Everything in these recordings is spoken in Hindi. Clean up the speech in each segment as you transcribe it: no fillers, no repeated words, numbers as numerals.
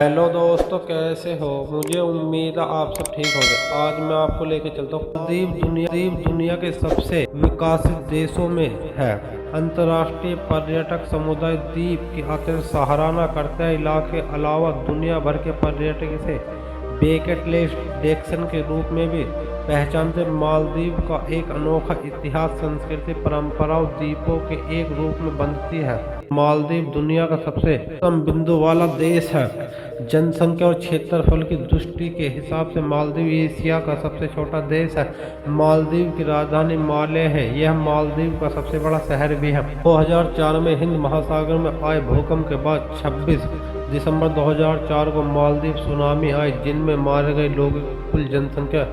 हेलो दोस्तों, कैसे हो। मुझे उम्मीद है आप सब ठीक होंगे। आज मैं आपको लेके चलता हूँ। द्वीप दुनिया के सबसे विकसित देशों में है। अंतर्राष्ट्रीय पर्यटक समुदाय द्वीप की अत्यंत सराहना करते हैं। इलाके के अलावा दुनिया भर के पर्यटक इसे बकेट लिस्ट डेस्टिनेशन के रूप में भी पहचानते। मालदीव का एक अनोखा इतिहास, संस्कृति, परंपराओं द्वीपों के एक रूप में बनती है। मालदीव दुनिया का सबसे कम बिंदु वाला देश है। जनसंख्या और क्षेत्रफल की दृष्टि के हिसाब से मालदीव एशिया का सबसे छोटा देश है। मालदीव की राजधानी माले है। यह मालदीव का सबसे बड़ा शहर भी है। 2004 में हिंद महासागर में आए भूकंप के बाद 26 दिसंबर 2004 को मालदीव सुनामी आई, जिनमें मारे गए लोगों की कुल जनसंख्या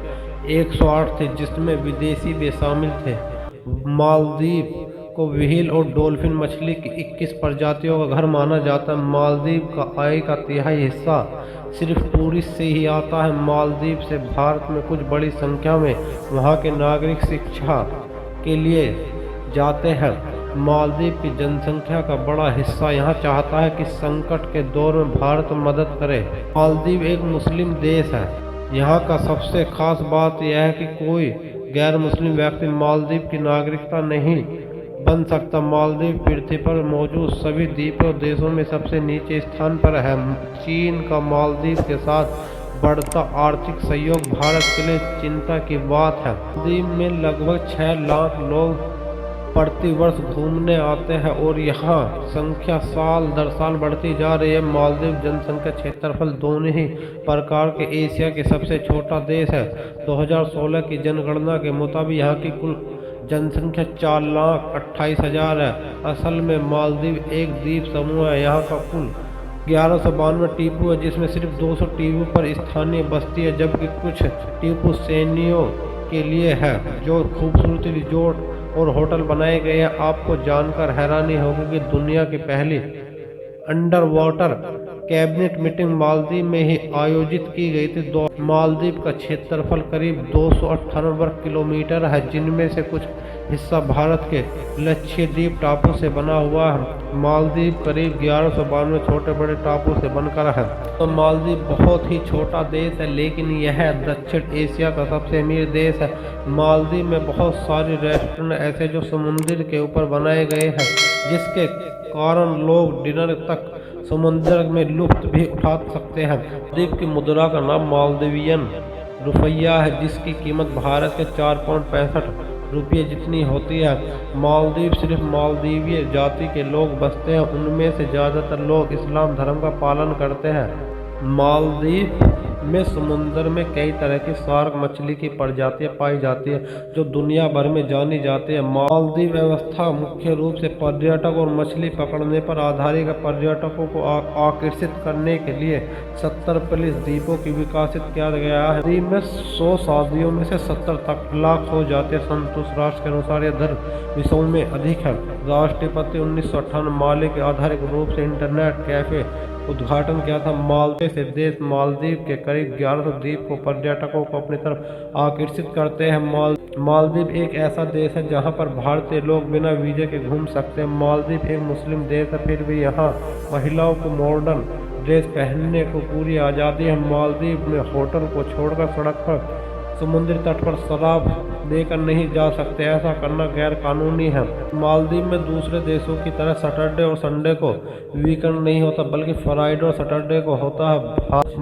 108 थी, जिसमें विदेशी भी शामिल थे। मालदीव को व्हेल और डॉल्फिन मछली की 21 प्रजातियों का घर माना जाता है। मालदीव का आय का तिहाई हिस्सा सिर्फ टूरिस्ट से ही आता है। मालदीव से भारत में कुछ बड़ी संख्या में वहां के नागरिक शिक्षा के लिए जाते हैं। मालदीव की जनसंख्या का बड़ा हिस्सा यहाँ चाहता है कि संकट के दौर में भारत मदद करे। मालदीव एक मुस्लिम देश है। यहाँ का सबसे खास बात यह है कि कोई गैर मुस्लिम व्यक्ति मालदीव की नागरिकता नहीं बन सकता। मालदीव पृथ्वी पर मौजूद सभी द्वीपों देशों में सबसे नीचे स्थान पर है। चीन का मालदीव के साथ बढ़ता आर्थिक सहयोग भारत के लिए चिंता की बात है। मालदीव में लगभग 6 लाख लोग प्रति वर्ष घूमने आते हैं और यहाँ संख्या साल दर साल बढ़ती जा रही है। मालदीव जनसंख्या, क्षेत्रफल दोनों ही प्रकार के एशिया के सबसे छोटा देश है। 2016 की जनगणना के मुताबिक यहाँ की कुल जनसंख्या 4,28,000 है। असल में मालदीव एक द्वीप समूह है। यहाँ का कुल 1192 टीपू है, जिसमें सिर्फ 200 टीपू पर स्थानीय बस्ती है, जबकि कुछ टीपू सैनियों के लिए है, जो खूबसूरत रिजोर्ट और होटल बनाए गए हैं। आपको जानकर हैरानी होगी कि दुनिया की पहली under water cabinet meeting Maldives में ही आयोजित की गई थी। मालदीव का क्षेत्रफल करीब 298 वर्ग किलोमीटर है, जिनमें से कुछ हिस्सा भारत के लक्षद्वीप टापू से बना हुआ है। मालदीव करीब 1192 छोटे बड़े टापू से बनकर है। तो मालदीव बहुत ही छोटा देश है, लेकिन यह दक्षिण एशिया का सबसे अमीर देश है। मालदीव में बहुत सारे रेस्टोरेंट ऐसे जो समुद्र के ऊपर बनाए गए हैं, जिसके कारण लोग डिनर तक समुद्र में लुत्फ भी उठा सकते हैं। मालदीव की मुद्रा का नाम मालदीवियन रुपया है, जिसकी कीमत भारत के 4.65 रुपये जितनी होती है। मालदीव सिर्फ मालदीवीय जाति के लोग बसते हैं। उनमें से ज़्यादातर लोग इस्लाम धर्म का पालन करते हैं। मालदीव में समुद्र में कई तरह की शार्क मछली की प्रजातियां पाई जाती है, जो दुनिया भर में जानी जाती है। मालदीव व्यवस्था मुख्य रूप से पर्यटक और मछली पकड़ने पर आधारित है। पर्यटकों को आकर्षित करने के लिए 70 पुलिस द्वीपों की विकसित किया गया है। द्वीप में 100 शादियों में से 70 तलाक हो जाते हैं। संतुष्ट राष्ट्र के अनुसार यह दर विश्व में अधिक है। राष्ट्रपति 1998 माले के आधारित रूप से इंटरनेट कैफे उद्घाटन किया था। मालदीव से देश मालदीव के करीब 1100 द्वीप को पर्यटकों को अपनी तरफ आकर्षित करते हैं। मालदीव एक ऐसा देश है जहां पर भारतीय लोग बिना वीजे के घूम सकते हैं। मालदीव एक मुस्लिम देश है, फिर भी यहां महिलाओं को मॉडर्न ड्रेस पहनने को पूरी आज़ादी है। मालदीव में होटल को छोड़कर सड़क पर, समुद्री तट पर शराब देकर नहीं जा सकते। ऐसा करना गैर कानूनी है। मालदीव में दूसरे देशों की तरह सैटरडे और संडे को वीकेंड नहीं होता, बल्कि फ्राइडे और सैटरडे को होता है।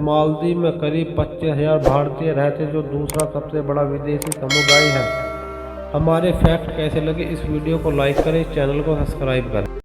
मालदीव में करीब 25,000 भारतीय रहते हैं, जो दूसरा सबसे बड़ा विदेशी समुदाय है। हमारे फैक्ट कैसे लगे, इस वीडियो को लाइक करें, चैनल को सब्सक्राइब करें।